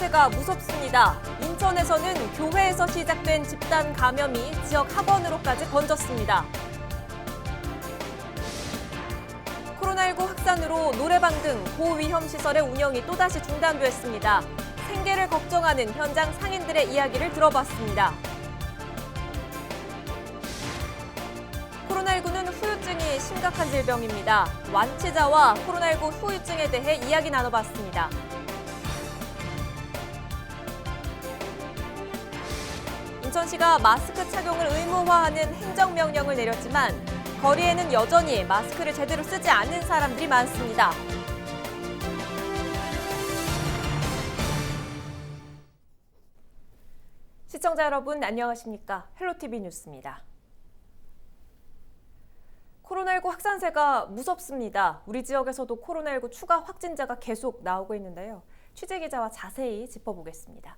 확산세가 무섭습니다. 인천에서는 교회에서 시작된 집단 감염이 지역 학원으로까지 번졌습니다. 코로나19 확산으로 노래방 등 고위험 시설의 운영이 또다시 중단됐습니다. 생계를 걱정하는 현장 상인들의 이야기를 들어봤습니다. 코로나19는 후유증이 심각한 질병입니다. 완치자와 코로나19 후유증에 대해 이야기 나눠봤습니다. 인천시가 마스크 착용을 의무화하는 행정명령을 내렸지만 거리에는 여전히 마스크를 제대로 쓰지 않는 사람들이 많습니다. 시청자 여러분 안녕하십니까? 헬로티비 뉴스입니다. 코로나19 확산세가 무섭습니다. 우리 지역에서도 코로나19 추가 확진자가 계속 나오고 있는데요. 취재기자와 자세히 짚어보겠습니다.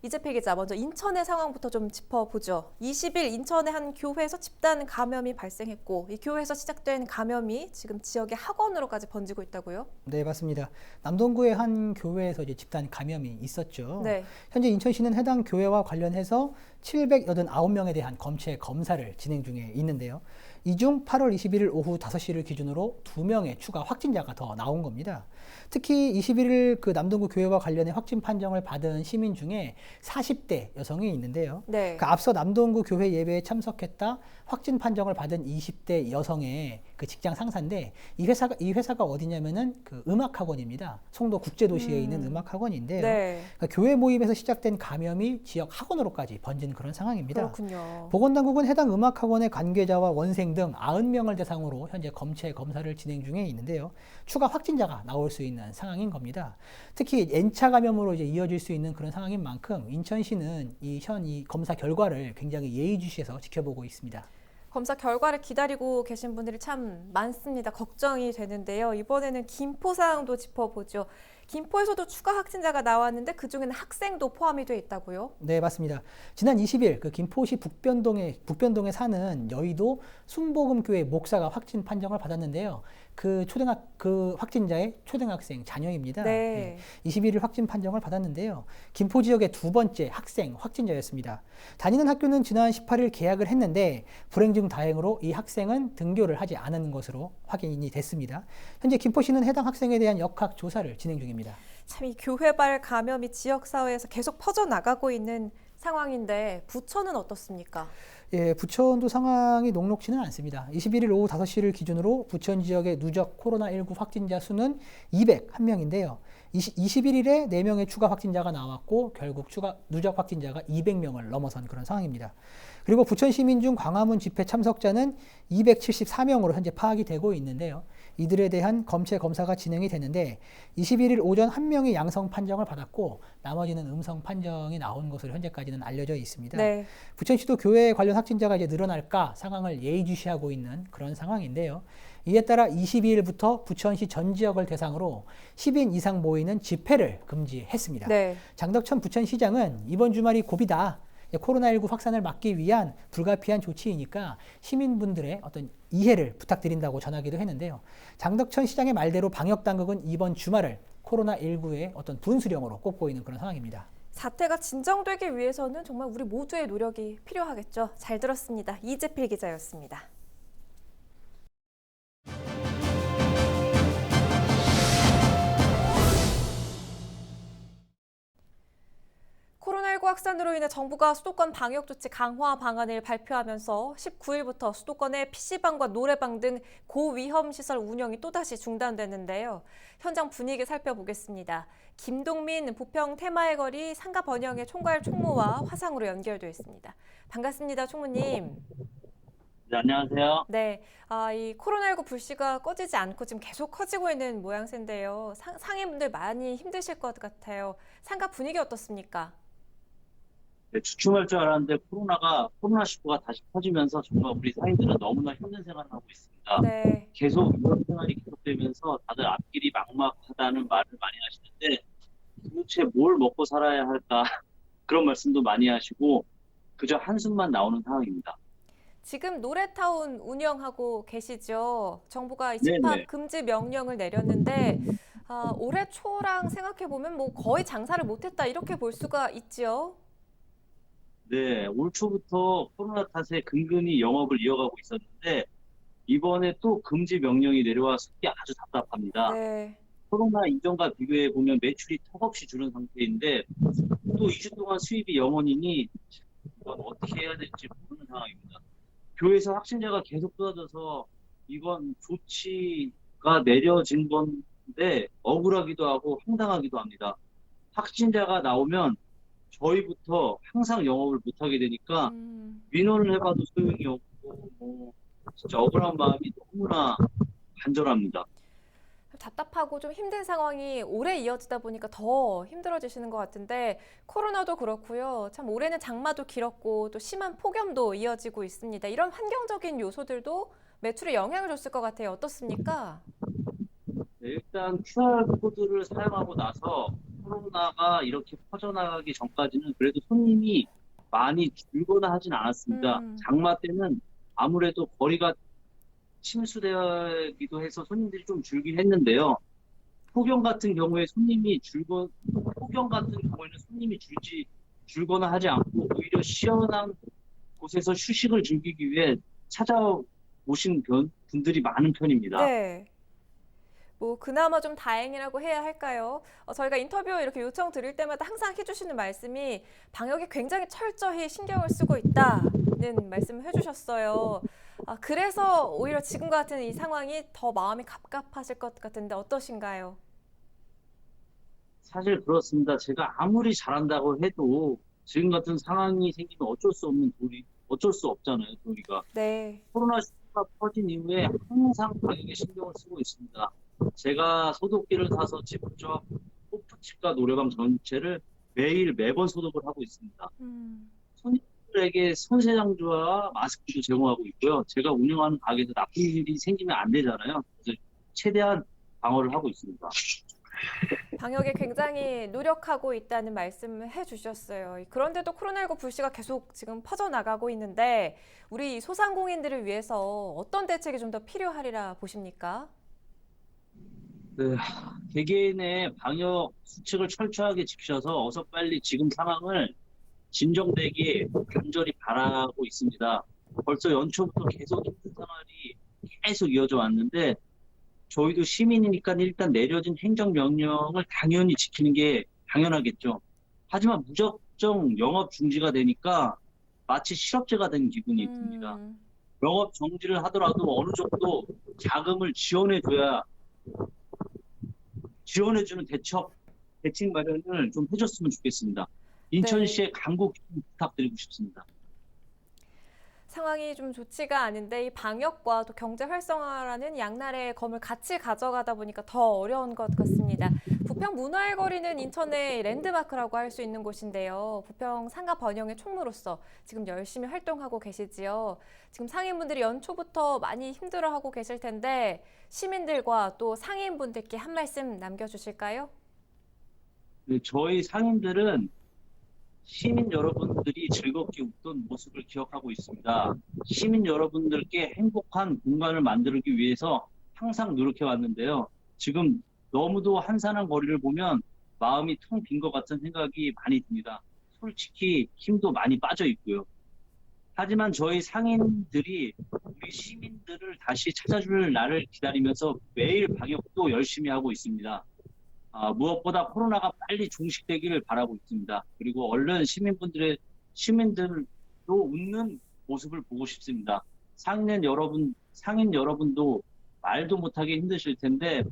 이재필 기자, 먼저 인천의 상황부터 좀 짚어보죠. 20일 인천의 한 교회에서 집단 감염이 발생했고 이 교회에서 시작된 감염이 지금 지역의 학원으로까지 번지고 있다고요? 네, 맞습니다. 남동구의 한 교회에서 이제 집단 감염이 있었죠. 네. 현재 인천시는 해당 교회와 관련해서 789명에 대한 검체 검사를 진행 중에 있는데요. 이 중 8월 21일 오후 5시를 기준으로 2명의 추가 확진자가 더 나온 겁니다. 특히 21일 그 남동구 교회와 관련해 확진 판정을 받은 시민 중에 40대 여성이 있는데요. 네. 그 앞서 남동구 교회 예배에 참석했다 확진 판정을 받은 20대 여성의 그 직장 상사인데 이 회사가 어디냐면은 그 음악학원입니다. 송도 국제도시에 있는 음악학원인데요. 네. 그러니까 교회 모임에서 시작된 감염이 지역 학원으로까지 번진 그런 상황입니다. 그렇군요. 보건당국은 해당 음악학원의 관계자와 원생 등 90명을 대상으로 현재 검체 검사를 진행 중에 있는데요. 추가 확진자가 나올 수 있는 상황인 겁니다. 특히 N차 감염으로 이제 이어질 수 있는 그런 상황인 만큼 인천시는 이 검사 결과를 굉장히 예의주시해서 지켜보고 있습니다. 검사 결과를 기다리고 계신 분들이 참 많습니다. 걱정이 되는데요. 이번에는 김포 상황도 짚어보죠. 김포에서도 추가 확진자가 나왔는데 그중에는 학생도 포함이 돼 있다고요? 네, 맞습니다. 지난 20일 그 김포시 북변동에 사는 여의도 순복음교회 목사가 확진 판정을 받았는데요. 그 확진자의 초등학생 자녀입니다. 네. 21일 확진 판정을 받았는데요. 김포 지역의 두 번째 학생 확진자였습니다. 다니는 학교는 지난 18일 개학을 했는데 불행 중 다행으로 이 학생은 등교를 하지 않은 것으로 확인이 됐습니다. 현재 김포시는 해당 학생에 대한 역학 조사를 진행 중입니다. 참 이 교회발 감염이 지역사회에서 계속 퍼져나가고 있는 상황인데 부천은 어떻습니까? 예, 부천도 상황이 녹록지는 않습니다. 21일 오후 5시를 기준으로 부천 지역의 누적 코로나19 확진자 수는 201명인데요. 21일에 4명의 추가 확진자가 나왔고 결국 누적 확진자가 200명을 넘어선 그런 상황입니다. 그리고 부천 시민 중 광화문 집회 참석자는 274명으로 현재 파악이 되고 있는데요. 이들에 대한 검체 검사가 진행이 되는데 21일 오전 1명이 양성 판정을 받았고 나머지는 음성 판정이 나온 것으로 현재까지는 알려져 있습니다. 네. 부천시도 교회 관련 확진자가 이제 늘어날까 상황을 예의주시하고 있는 그런 상황인데요. 이에 따라 22일부터 부천시 전 지역을 대상으로 10인 이상 모이는 집회를 금지했습니다. 네. 장덕천 부천시장은 이번 주말이 고비다. 코로나19 확산을 막기 위한 불가피한 조치이니까 시민분들의 어떤 이해를 부탁드린다고 전하기도 했는데요. 장덕천 시장의 말대로 방역당국은 이번 주말을 코로나19의 어떤 분수령으로 꼽고 있는 그런 상황입니다. 사태가 진정되기 위해서는 정말 우리 모두의 노력이 필요하겠죠. 잘 들었습니다. 이재필 기자였습니다. 코로나19 확산으로 인해 정부가 수도권 방역조치 강화 방안을 발표하면서 19일부터 수도권의 PC방과 노래방 등 고위험 시설 운영이 또다시 중단됐는데요. 현장 분위기 살펴보겠습니다. 김동민 부평 테마의 거리 상가 번영의 총괄 총무와 화상으로 연결되어 있습니다. 반갑습니다, 총무님. 네, 안녕하세요. 네, 이 코로나19 불씨가 꺼지지 않고 지금 계속 커지고 있는 모양새인데요. 상인분들 많이 힘드실 것 같아요. 상가 분위기 어떻습니까? 네, 주춤할 줄 알았는데 코로나19가 다시 퍼지면서 정말 우리 사회들은 너무나 힘든 생활을 하고 있습니다. 네. 계속 이런 생활이 계속되면서 다들 앞길이 막막하다는 말을 많이 하시는데 도대체 뭘 먹고 살아야 할까 그런 말씀도 많이 하시고 그저 한숨만 나오는 상황입니다. 지금 노래타운 운영하고 계시죠? 정부가 이 네네. 집합 금지 명령을 내렸는데 올해 초랑 생각해보면 뭐 거의 장사를 못했다 이렇게 볼 수가 있지요. 네, 올 초부터 코로나 탓에 근근히 영업을 이어가고 있었는데 이번에 또 금지 명령이 내려와서 이게 아주 답답합니다. 네. 코로나 이전과 비교해 보면 매출이 턱없이 줄은 상태인데 또 2주 동안 수입이 0원이니 이건 어떻게 해야 될지 모르는 상황입니다. 교회에서 확진자가 계속 쏟아져서 이건 조치가 내려진 건데 억울하기도 하고 황당하기도 합니다. 확진자가 나오면 저희부터 항상 영업을 못하게 되니까 민원을 해봐도 소용이 없고 뭐 진짜 억울한 마음이 너무나 간절합니다. 답답하고 좀 힘든 상황이 오래 이어지다 보니까 더 힘들어지시는 것 같은데 코로나도 그렇고요. 참 올해는 장마도 길었고 또 심한 폭염도 이어지고 있습니다. 이런 환경적인 요소들도 매출에 영향을 줬을 것 같아요. 어떻습니까? 네, 일단 QR코드를 사용하고 나서 코로나가 이렇게 퍼져나가기 전까지는 그래도 손님이 많이 줄거나 하진 않았습니다. 음, 장마 때는 아무래도 거리가 침수되기도 해서 손님들이 좀 줄긴 했는데요. 폭염 같은 경우에 폭염 같은 경우에는 손님이 줄거나 하지 않고 오히려 시원한 곳에서 휴식을 즐기기 위해 찾아오신 분들이 많은 편입니다. 네. 뭐 그나마 좀 다행이라고 해야 할까요? 저희가 인터뷰 이렇게 요청 드릴 때마다 항상 해주시는 말씀이 방역에 굉장히 철저히 신경을 쓰고 있다는 말씀을 해주셨어요. 그래서 오히려 지금 같은 이 상황이 더 마음이 갑갑하실 것 같은데 어떠신가요? 사실 그렇습니다. 제가 아무리 잘한다고 해도 지금 같은 상황이 생기면 어쩔 수 없잖아요, 우리가. 네. 코로나19가 퍼진 이후에 항상 방역에 신경을 쓰고 있습니다. 제가 소독기를 사서 직접 호프집과 노래방 전체를 매번 소독을 하고 있습니다. 음. 손님들에게 손세정제와 마스크도 제공하고 있고요. 제가 운영하는 가게에서 나쁜 일이 생기면 안 되잖아요. 그래서 최대한 방어를 하고 있습니다. 방역에 굉장히 노력하고 있다는 말씀을 해주셨어요. 그런데도 코로나19 불씨가 계속 지금 퍼져나가고 있는데 우리 소상공인들을 위해서 어떤 대책이 좀 더 필요하리라 보십니까? 네, 개개인의 방역 수칙을 철저하게 지키셔서 어서 빨리 지금 상황을 진정되게 간절히 바라고 있습니다. 벌써 연초부터 계속 힘든 생활이 계속 이어져 왔는데 저희도 시민이니까 일단 내려진 행정명령을 당연히 지키는 게 당연하겠죠. 하지만 무작정 영업 중지가 되니까 마치 실업자가 된 기분이 듭니다. 음. 영업 정지를 하더라도 어느 정도 자금을 지원해주는 대책 마련을 좀 해줬으면 좋겠습니다. 네. 인천시의 강국 좀 부탁드리고 싶습니다. 상황이 좀 좋지가 않은데 이 방역과 또 경제 활성화라는 양날의 검을 같이 가져가다 보니까 더 어려운 것 같습니다. 부평 문화의 거리는 인천의 랜드마크라고 할 수 있는 곳인데요. 부평 상가 번영의 총무로서 지금 열심히 활동하고 계시지요. 지금 상인분들이 연초부터 많이 힘들어하고 계실 텐데 시민들과 또 상인분들께 한 말씀 남겨주실까요? 네, 저희 상인들은 시민 여러분들이 즐겁게 웃던 모습을 기억하고 있습니다. 시민 여러분들께 행복한 공간을 만들기 위해서 항상 노력해 왔는데요. 지금 너무도 한산한 거리를 보면 마음이 텅 빈 것 같은 생각이 많이 듭니다. 솔직히 힘도 많이 빠져 있고요. 하지만 저희 상인들이 우리 시민들을 다시 찾아줄 날을 기다리면서 매일 방역도 열심히 하고 있습니다. 무엇보다 코로나가 빨리 종식되기를 바라고 있습니다. 그리고 얼른 시민들도 웃는 모습을 보고 싶습니다. 상인 여러분도 말도 못하게 힘드실 텐데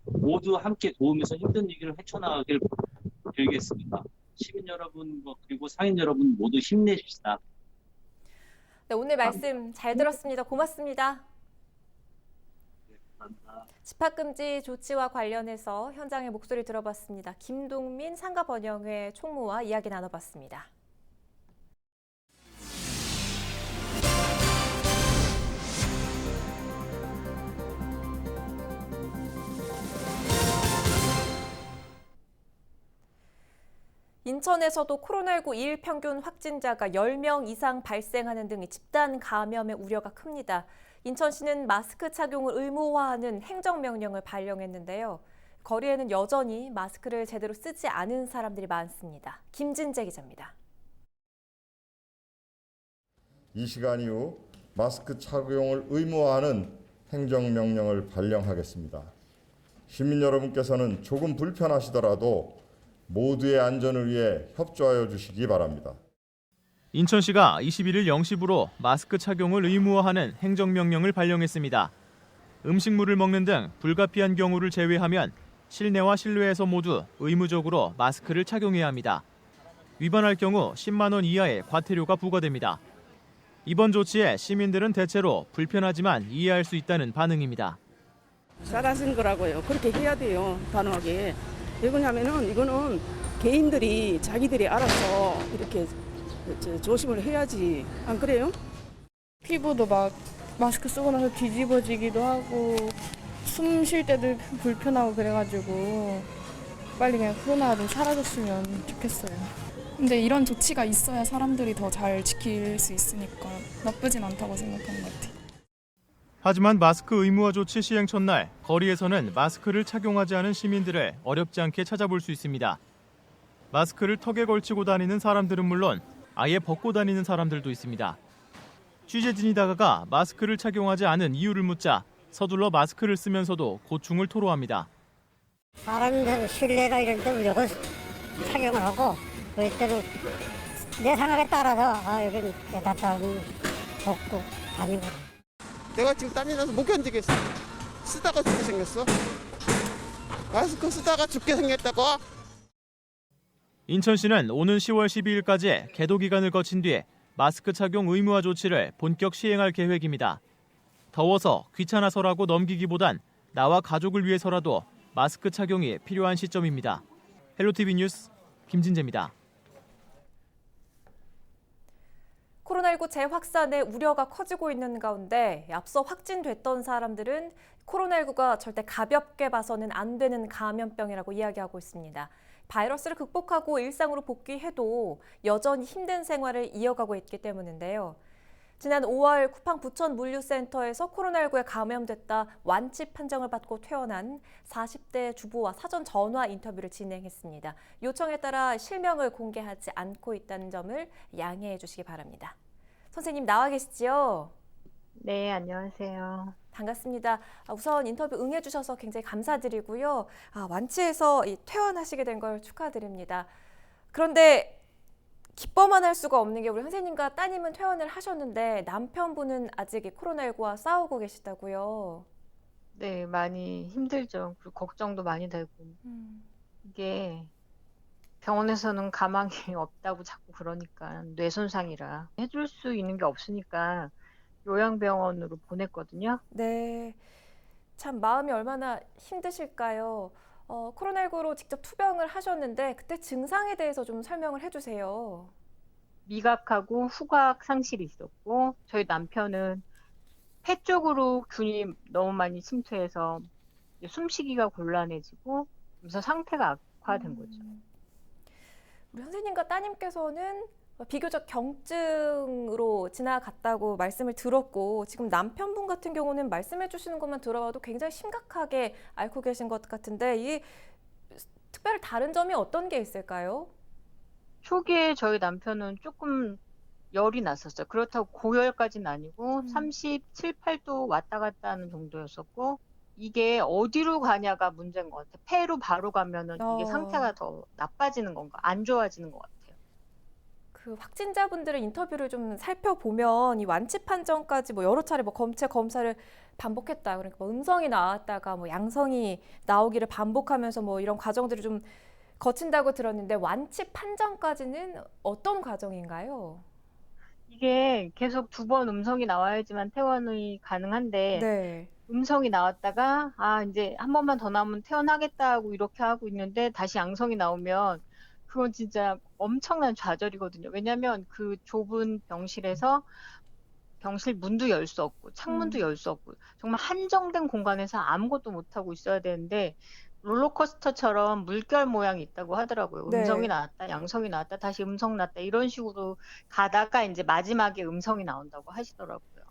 모두 함께 도우면서 힘든 위기를 헤쳐나가길 빌겠습니다. 시민 여러분 그리고 상인 여러분 모두 힘내십시다. 네, 오늘 감사합니다. 말씀 잘 들었습니다. 고맙습니다. 네, 감사합니다. 집합금지 조치와 관련해서 현장의 목소리 들어봤습니다. 김동민 상가번영회 총무와 이야기 나눠봤습니다. 인천에서도 코로나19 일 평균 확진자가 10명 이상 발생하는 등의 집단 감염의 우려가 큽니다. 인천시는 마스크 착용을 의무화하는 행정명령을 발령했는데요. 거리에는 여전히 마스크를 제대로 쓰지 않은 사람들이 많습니다. 김진재 기자입니다. 이 시간 이후 마스크 착용을 의무화하는 행정명령을 발령하겠습니다. 시민 여러분께서는 조금 불편하시더라도 모두의 안전을 위해 협조하여 주시기 바랍니다. 인천시가 21일 0시부로 마스크 착용을 의무화하는 행정명령을 발령했습니다. 음식물을 먹는 등 불가피한 경우를 제외하면 실내와 실외에서 모두 의무적으로 마스크를 착용해야 합니다. 위반할 경우 10만 원 이하의 과태료가 부과됩니다. 이번 조치에 시민들은 대체로 불편하지만 이해할 수 있다는 반응입니다. 잘하신 거라고요. 그렇게 해야 돼요. 단호하게. 왜 그러냐면은 이거는 개인들이 자기들이 알아서 이렇게 조심을 해야지. 안 그래요? 피부도 막 마스크 쓰고 나서 뒤집어지기도 하고 숨 쉴 때도 불편하고 그래가지고 빨리 그냥 코로나가 좀 사라졌으면 좋겠어요. 근데 이런 조치가 있어야 사람들이 더 잘 지킬 수 있으니까 나쁘진 않다고 생각하는 것 같아요. 하지만 마스크 의무화 조치 시행 첫날 거리에서는 마스크를 착용하지 않은 시민들을 어렵지 않게 찾아볼 수 있습니다. 마스크를 턱에 걸치고 다니는 사람들은 물론 아예 벗고 다니는 사람들도 있습니다. 취재진이 다가가 마스크를 착용하지 않은 이유를 묻자 서둘러 마스크를 쓰면서도 고충을 토로합니다. 사람들 실내나 이런 데 무조건 착용을 하고 그럴 때는 내 생각에 따라서 여기 에다다 벗고 다니고. 내가 지금 땀이 나서 못 견디겠어. 쓰다가 죽게 생겼어. 마스크 쓰다가 죽게 생겼다고? 인천시는 오는 10월 12일까지 계도 기간을 거친 뒤에 마스크 착용 의무화 조치를 본격 시행할 계획입니다. 더워서 귀찮아서라고 넘기기보단 나와 가족을 위해서라도 마스크 착용이 필요한 시점입니다. 헬로티비 뉴스 김진재입니다. 코로나19 재확산의 우려가 커지고 있는 가운데 앞서 확진됐던 사람들은 코로나19가 절대 가볍게 봐서는 안 되는 감염병이라고 이야기하고 있습니다. 바이러스를 극복하고 일상으로 복귀해도 여전히 힘든 생활을 이어가고 있기 때문인데요. 지난 5월 쿠팡 부천물류센터에서 코로나19에 감염됐다 완치 판정을 받고 퇴원한 40대 주부와 사전 전화 인터뷰를 진행했습니다. 요청에 따라 실명을 공개하지 않고 있다는 점을 양해해 주시기 바랍니다. 선생님 나와 계시지요? 네, 안녕하세요. 반갑습니다. 우선 인터뷰 응해 주셔서 굉장히 감사드리고요. 완치해서 퇴원하시게 된 걸 축하드립니다. 그런데 기뻐만 할 수가 없는 게 우리 선생님과 따님은 퇴원을 하셨는데 남편분은 아직 코로나19와 싸우고 계시다고요. 네, 많이 힘들죠. 그리고 걱정도 많이 되고. 이게 병원에서는 가망이 없다고 자꾸 그러니까 뇌 손상이라 해줄 수 있는 게 없으니까 요양병원으로 보냈거든요. 네, 참 마음이 얼마나 힘드실까요? 코로나19로 직접 투병을 하셨는데 그때 증상에 대해서 좀 설명을 해주세요. 미각하고 후각 상실이 있었고 저희 남편은 폐 쪽으로 균이 너무 많이 침투해서 숨쉬기가 곤란해지고 그래서 상태가 악화된 거죠. 우리 선생님과 따님께서는 비교적 경증으로 지나갔다고 말씀을 들었고 지금 남편분 같은 경우는 말씀해 주시는 것만 들어봐도 굉장히 심각하게 앓고 계신 것 같은데 이 특별히 다른 점이 어떤 게 있을까요? 초기에 저희 남편은 조금 열이 났었어요. 그렇다고 고열까지는 아니고 37, 8도 왔다 갔다 하는 정도였었고 이게 어디로 가냐가 문제인 것 같아요. 폐로 바로 가면은 이게 상태가 더 나빠지는 건가 안 좋아지는 것 같아요. 그 확진자분들의 인터뷰를 좀 살펴보면 이 완치 판정까지 여러 차례 검체 검사를 반복했다. 그러니까 음성이 나왔다가 양성이 나오기를 반복하면서 이런 과정들을 좀 거친다고 들었는데 완치 판정까지는 어떤 과정인가요? 이게 계속 2번 음성이 나와야지만 퇴원이 가능한데 네. 음성이 나왔다가 이제 한 번만 더 나오면 퇴원하겠다고 이렇게 하고 있는데 다시 양성이 나오면 그건 진짜 엄청난 좌절이거든요. 왜냐하면 그 좁은 병실에서 병실 문도 열 수 없고 창문도 열 수 없고 정말 한정된 공간에서 아무것도 못하고 있어야 되는데 롤러코스터처럼 물결 모양이 있다고 하더라고요. 네. 음성이 나왔다, 양성이 나왔다, 다시 음성 났다 이런 식으로 가다가 이제 마지막에 음성이 나온다고 하시더라고요.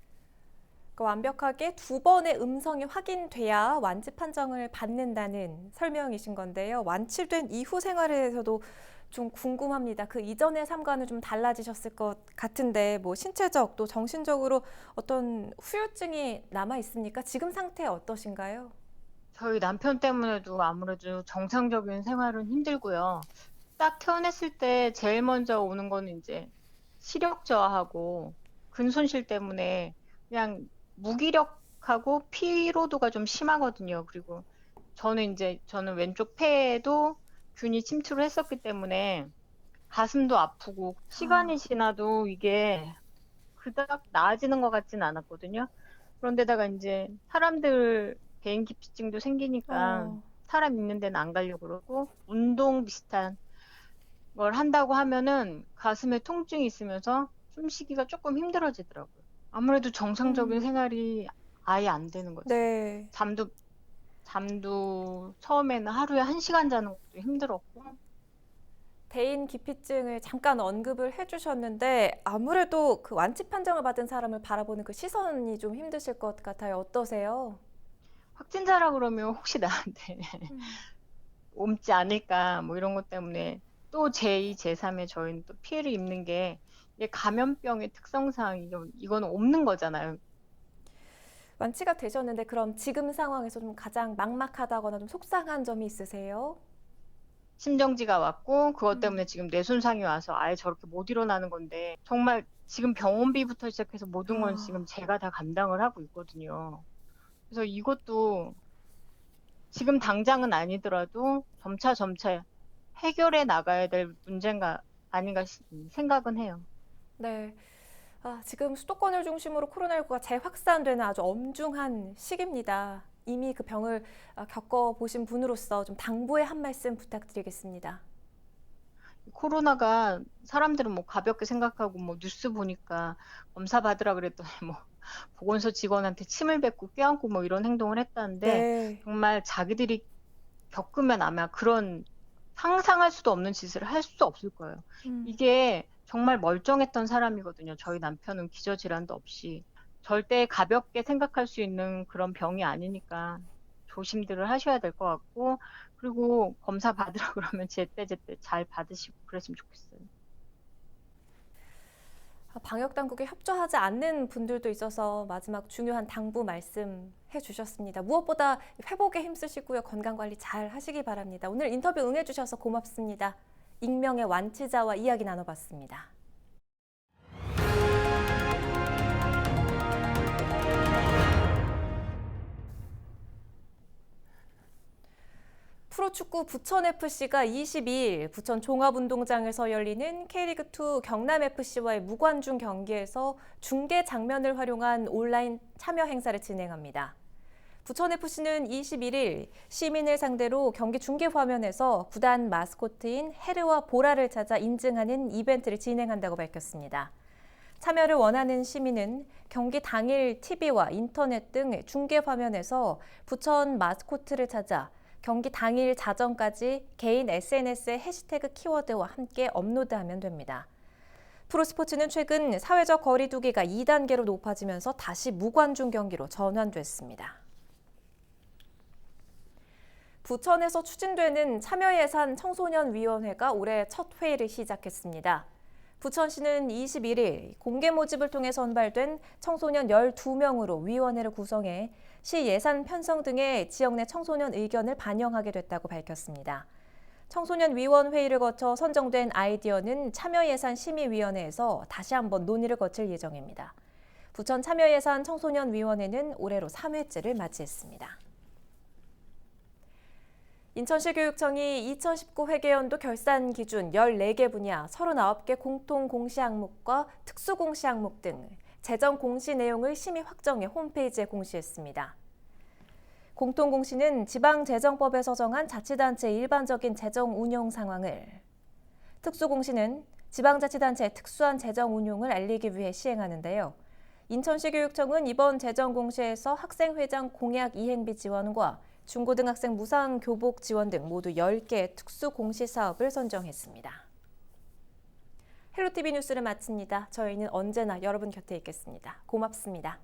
완벽하게 2번의 음성이 확인돼야 완치 판정을 받는다는 설명이신 건데요. 완치된 이후 생활에서도 좀 궁금합니다. 그 이전의 삶과는 좀 달라지셨을 것 같은데 뭐 신체적 또 정신적으로 어떤 후유증이 남아 있습니까? 지금 상태 어떠신가요? 저희 남편 때문에도 아무래도 정상적인 생활은 힘들고요. 딱 태어났을 때 제일 먼저 오는 거는 이제 시력 저하하고 근손실 때문에 그냥 무기력하고 피로도가 좀 심하거든요. 그리고 저는 왼쪽 폐에도 균이 침투를 했었기 때문에 가슴도 아프고 시간이 지나도 이게 그닥 나아지는 것 같진 않았거든요. 그런데다가 이제 사람들 개인 기피증도 생기니까 사람 있는 데는 안 가려고 그러고 운동 비슷한 걸 한다고 하면은 가슴에 통증이 있으면서 숨쉬기가 조금 힘들어지더라고요. 아무래도 정상적인 생활이 아예 안 되는 거죠. 네. 잠도 처음에는 하루에 1시간 자는 것도 힘들었고. 대인 기피증을 잠깐 언급을 해주셨는데 아무래도 그 완치 판정을 받은 사람을 바라보는 그 시선이 좀 힘드실 것 같아요. 어떠세요? 확진자라 그러면 혹시 나한테 옮지 않을까 뭐 이런 것 때문에 또 제2, 제3의 저희는 또 피해를 입는 게 이게 감염병의 특성상 이건 없는 거잖아요. 완치가 되셨는데 그럼 지금 상황에서 좀 가장 막막하다거나 좀 속상한 점이 있으세요? 심정지가 왔고 그것 때문에 지금 뇌손상이 와서 아예 저렇게 못 일어나는 건데 정말 지금 병원비부터 시작해서 모든 건 지금 제가 다 감당을 하고 있거든요. 그래서 이것도 지금 당장은 아니더라도 점차 해결해 나가야 될 문제가 아닌가 생각은 해요. 네. 지금 수도권을 중심으로 코로나19가 재확산되는 아주 엄중한 시기입니다. 이미 그 병을 겪어보신 분으로서 좀 당부의 한 말씀 부탁드리겠습니다. 코로나가 사람들은 뭐 가볍게 생각하고 뭐 뉴스 보니까 검사 받으라 그랬더니 뭐 보건소 직원한테 침을 뱉고 껴안고 뭐 이런 행동을 했다는데 네. 정말 자기들이 겪으면 아마 그런 상상할 수도 없는 짓을 할 수 없을 거예요. 이게 정말 멀쩡했던 사람이거든요. 저희 남편은 기저질환도 없이. 절대 가볍게 생각할 수 있는 그런 병이 아니니까 조심들을 하셔야 될 것 같고, 그리고 검사 받으라 그러면 제때 잘 받으시고 그랬으면 좋겠어요. 방역 당국에 협조하지 않는 분들도 있어서 마지막 중요한 당부 말씀해 주셨습니다. 무엇보다 회복에 힘쓰시고요. 건강 관리 잘 하시기 바랍니다. 오늘 인터뷰 응해주셔서 고맙습니다. 익명의 완치자와 이야기 나눠봤습니다. 프로축구 부천FC가 22일 부천 종합운동장에서 열리는 K리그2 경남FC와의 무관중 경기에서 중계 장면을 활용한 온라인 참여 행사를 진행합니다. 부천FC는 21일 시민을 상대로 경기 중계 화면에서 구단 마스코트인 헤르와 보라를 찾아 인증하는 이벤트를 진행한다고 밝혔습니다. 참여를 원하는 시민은 경기 당일 TV와 인터넷 등 중계 화면에서 부천 마스코트를 찾아 경기 당일 자정까지 개인 SNS에 해시태그 키워드와 함께 업로드하면 됩니다. 프로스포츠는 최근 사회적 거리 두기가 2단계로 높아지면서 다시 무관중 경기로 전환됐습니다. 부천에서 추진되는 참여예산 청소년위원회가 올해 첫 회의를 시작했습니다. 부천시는 21일 공개 모집을 통해 선발된 청소년 12명으로 위원회를 구성해 시 예산 편성 등의 지역 내 청소년 의견을 반영하게 됐다고 밝혔습니다. 청소년위원회의를 거쳐 선정된 아이디어는 참여예산심의위원회에서 다시 한번 논의를 거칠 예정입니다. 부천 참여예산 청소년위원회는 올해로 3회째를 맞이했습니다. 인천시 교육청이 2019 회계연도 결산 기준 14개 분야 39개 공통 공시 항목과 특수 공시 항목 등 재정 공시 내용을 심의 확정해 홈페이지에 공시했습니다. 공통 공시는 지방재정법에서 정한 자치단체의 일반적인 재정 운영 상황을, 특수 공시는 지방자치단체의 특수한 재정 운용을 알리기 위해 시행하는데요. 인천시 교육청은 이번 재정 공시에서 학생회장 공약 이행비 지원과 중고등학생 무상 교복 지원 등 모두 10개의 특수 공시 사업을 선정했습니다. 헬로티비 뉴스를 마칩니다. 저희는 언제나 여러분 곁에 있겠습니다. 고맙습니다.